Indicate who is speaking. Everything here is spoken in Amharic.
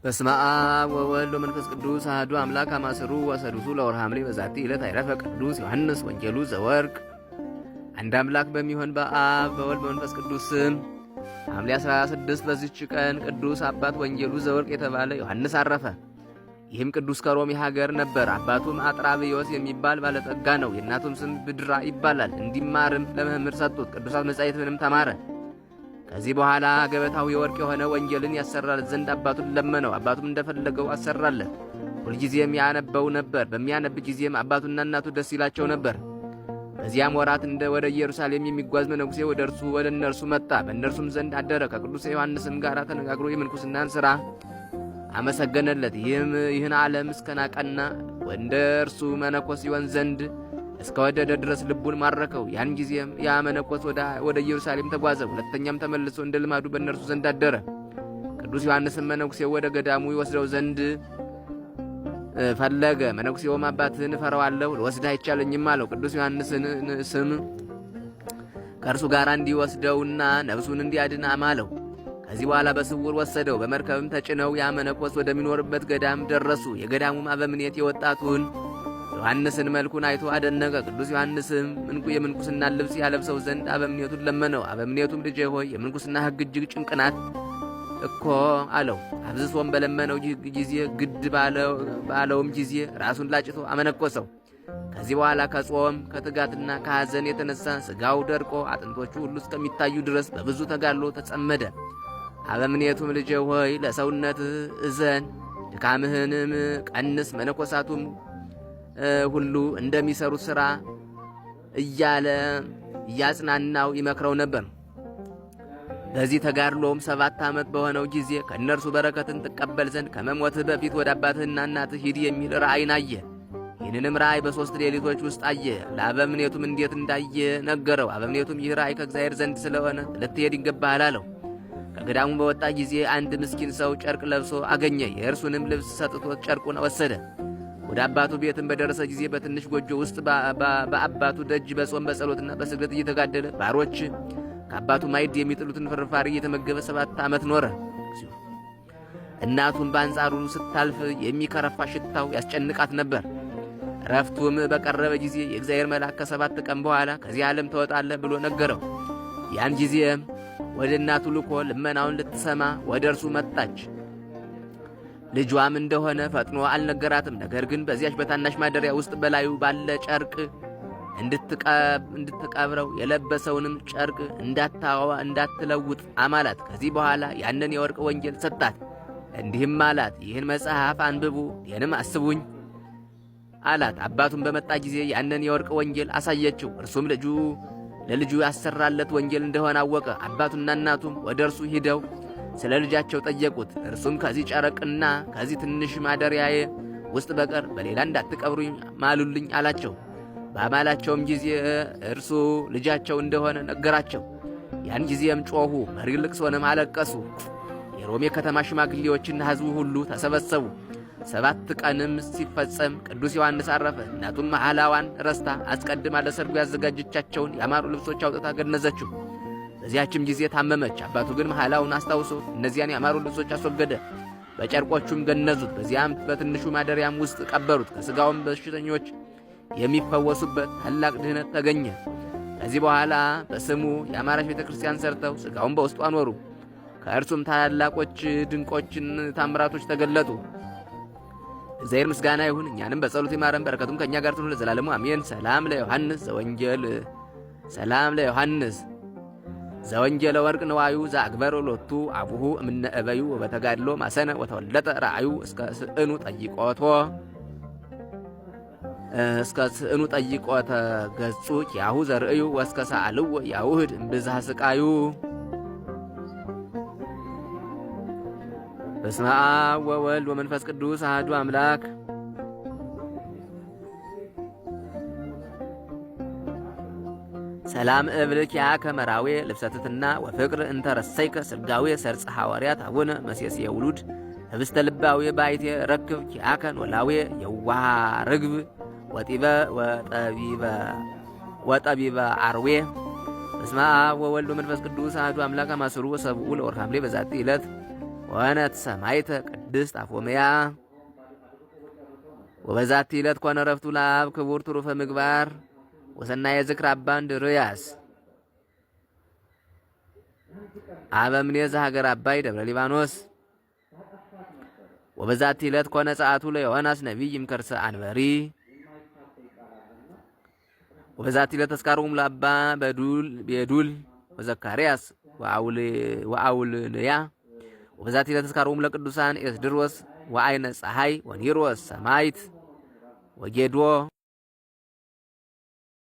Speaker 1: በስመ አብ ወወልድ ወመንፈስ ቅዱስ አሐዱ አምላክ አማስሩ ወሰዱሱ ለወርኃ ሐምሌ በዛቲ ዕለት አይረፈ ቅዱስ ዮሐንስ ወንጌሉ ዘወርቅ። አንድ አምላክ በሚሆን በአብ በወልድ በመንፈስ ቅዱስ ስም ሐምሌ 16 በዚች ቀን ቅዱስ አባት ወንጌሉ ዘወርቅ የተባለ ዮሐንስ አረፈ። ይህም ቅዱስ ከሮሚ ሀገር ነበር። አባቱም አጥራብዮስ የሚባል ባለጠጋ ነው። የእናቱም ስም ብድራ ይባላል። እንዲማርም ለመምህር ሰጡት። ቅዱሳት መጻሕፍትንም ተማረ። ከዚህ በኋላ ገበታው የወርቅ የሆነ ወንጌልን ያሰራለት ዘንድ አባቱን ለመነው። አባቱም እንደፈለገው አሰራለት። ሁልጊዜም ያነበው ነበር። በሚያነብ ጊዜም አባቱና እናቱ ደስ ይላቸው ነበር። በዚያም ወራት ወደ ኢየሩሳሌም የሚጓዝ መነኩሴ ወደ እነርሱ መጣ። በእነርሱም ዘንድ አደረ። ከቅዱስ ዮሐንስም ጋር ተነጋግሮ የምንኩስናን ሥራ አመሰገነለት። ይህን ዓለም እስከናቀና ወደ እርሱ መነኮስ ይሆን ዘንድ እስከ ወደደ ድረስ ልቡን ማረከው። ያን ጊዜም ያ መነኮስ ወደ ኢየሩሳሌም ተጓዘ። ሁለተኛም ተመልሶ እንደ ልማዱ በእነርሱ ዘንድ አደረ። ቅዱስ ዮሐንስም መነኩሴው ወደ ገዳሙ ይወስደው ዘንድ ፈለገ። መነኩሴውም አባትህን እፈራዋለሁ፣ ልወስድህ አይቻለኝም አለው። ቅዱስ ዮሐንስን ስም ከእርሱ ጋር እንዲወስደውና ነፍሱን እንዲያድን አማለው። ከዚህ በኋላ በስውር ወሰደው። በመርከብም ተጭነው ያ መነኮስ ወደሚኖርበት ገዳም ደረሱ። የገዳሙም አበምኔት የወጣቱን ዮሐንስን መልኩን አይቶ አደነቀ። ቅዱስ ዮሐንስም የምንኩስናን ልብስ ያለብሰው ዘንድ አበምኔቱን ለመነው። አበምኔቱም ልጄ ሆይ የምንኩስና ሕግ እጅግ ጭንቅ ናት እኮ አለው። አብዝሶም በለመነው ጊዜ ግድ ባለውም ጊዜ ራሱን ላጭቶ አመነኮሰው። ከዚህ በኋላ ከጾም ከትጋትና ከሐዘን የተነሳ ሥጋው ደርቆ አጥንቶቹ ሁሉ እስከሚታዩ ድረስ በብዙ ተጋድሎ ተጸመደ። አበምኔቱም ልጄ ሆይ ለሰውነትህ እዘን፣ ድካምህንም ቀንስ፣ መነኮሳቱም ሁሉ እንደሚሰሩት ሥራ እያለ እያጽናናው ይመክረው ነበር። በዚህ ተጋድሎም 7 ዓመት በሆነው ጊዜ ከእነርሱ በረከትን ትቀበል ዘንድ ከመሞትህ በፊት ወደ አባትህና እናትህ ሂድ የሚል ራእይን አየ። ይህንንም ራእይ በ3 ሌሊቶች ውስጥ አየ። ለአበምኔቱም እንዴት እንዳየ ነገረው። አበምኔቱም ይህ ራእይ ከእግዚአብሔር ዘንድ ስለሆነ ልትሄድ ይገባሃል አለው። ከገዳሙ በወጣ ጊዜ አንድ ምስኪን ሰው ጨርቅ ለብሶ አገኘ። የእርሱንም ልብስ ሰጥቶት ጨርቁን ወሰደ። ወደ አባቱ ቤትም በደረሰ ጊዜ በትንሽ ጎጆ ውስጥ በአባቱ ደጅ በጾም በጸሎትና በስግደት እየተጋደለ ባሮች ከአባቱ ማዕድ የሚጥሉትን ፍርፋሪ እየተመገበ 7 ዓመት ኖረ። እናቱም በአንጻሩ ስታልፍ የሚከረፋ ሽታው ያስጨንቃት ነበር። ረፍቱም በቀረበ ጊዜ የእግዚአብሔር መልአክ ከ7 ቀን በኋላ ከዚህ ዓለም ትወጣለህ ብሎ ነገረው። ያን ጊዜም ወደ እናቱ ልኮ ልመናውን ልትሰማ ወደ እርሱ መጣች። ልጇም እንደሆነ ፈጥኖ አልነገራትም። ነገር ግን በዚያች በታናሽ ማደሪያ ውስጥ በላዩ ባለ ጨርቅ እንድትቀብረው የለበሰውንም ጨርቅ እንዳትለውጥ አማላት። ከዚህ በኋላ ያንን የወርቅ ወንጌል ሰጣት። እንዲህም አላት፣ ይህን መጽሐፍ አንብቡ፣ ይህንም አስቡኝ አላት። አባቱም በመጣ ጊዜ ያንን የወርቅ ወንጌል አሳየችው። እርሱም ለልጁ ያሰራለት ወንጌል እንደሆነ አወቀ። አባቱና እናቱም ወደ እርሱ ሂደው ስለ ልጃቸው ጠየቁት። እርሱም ከዚህ ጨረቅና ከዚህ ትንሽ ማደሪያዬ ውስጥ በቀር በሌላ እንዳትቀብሩኝ ማሉልኝ አላቸው። በአማላቸውም ጊዜ እርሱ ልጃቸው እንደሆነ ነገራቸው። ያን ጊዜም ጮኹ፣ መሪር ልቅሶንም አለቀሱ። የሮሜ ከተማ ሽማግሌዎችና ሕዝቡ ሁሉ ተሰበሰቡ። 7 ቀንም ሲፈጸም ቅዱስ ዮሐንስ አረፈ። እናቱም መሐላዋን ረስታ አስቀድማ ለሰርጉ ያዘጋጀቻቸውን ያማሩ ልብሶች አውጥታ ገነዘችው። በዚያችም ጊዜ ታመመች። አባቱ ግን መሐላውን አስታውሶ እነዚያን ያማሩ ልብሶች አስወገደ፣ በጨርቆቹም ገነዙት። በዚያም በትንሹ ማደሪያም ውስጥ ቀበሩት። ከሥጋውም በሽተኞች የሚፈወሱበት ታላቅ ድህነት ተገኘ። ከዚህ በኋላ በስሙ የአማራች ቤተ ክርስቲያን ሰርተው ሥጋውን በውስጡ አኖሩ። ከእርሱም ታላላቆች ድንቆችን ታምራቶች ተገለጡ። እግዚአብሔር ምስጋና ይሁን፣ እኛንም በጸሎት ይማረን፣ በረከቱም ከእኛ ጋር ትኑር ለዘላለሙ አሜን። ሰላም ለዮሐንስ ዘወንጌለ ወርቅ ንዋዩ ዘአግበሮ ሎቱ አቡሁ እምነ እበዩ ወበተጋድሎ ማሰነ ወተወለጠ ራእዩ እስከ ስእኑ ጠይቆተ ገጹ ኪያሁ ዘርእዩ ወስከ ሰአልዎ ያውህድ እምብዝሃ ስቃዩ። በስመ አብ ወወልድ ወመንፈስ ቅዱስ አሐዱ አምላክ። ሰላም እብልክ ያ ከመራዌ ልብሰትትና ወፍቅር እንተረሰይከ ስጋዌ ሰርጽ ሐዋርያት አቡነ መሴስ የውሉድ ህብስተ ልባዌ ባይቴ ረክብ ኪያከ ኖላዌ የዋሃ ርግብ ወጠቢበ አርዌ። በስመ አብ ወወልድ ወመንፈስ ቅዱስ አሐዱ አምላክ አማስሩ ወሰብኡ ለወርኃ ሐምሌ በዛቲ ዕለት ወነት ሰማይተ ቅድስት አፎምያ። ወበዛቲ ዕለት ኮነ ዕረፍቱ ለአብ ክቡር ትሩፈ ምግባር ወሰናየ ዝክር አባ እንድርያስ አበምኔ ዘሀገር አባይ ደብረ ሊባኖስ። ወበዛቲ ዕለት ኮነ ጸአቱ ለዮሐንስ ነቢይ እምከርሰ አንበሪ። ወበዛቲ ዕለት ተስካሮሙ ለአባ ቤዱል ወዘካርያስ ወአውልንያ። ወበዛቲ ዕለት ተስካሮሙ ለቅዱሳን ኤስድሮስ ወአይነ ፀሐይ ወኒሮስ ሰማይት ወጌዶ